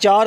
4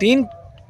3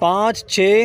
5 6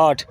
8،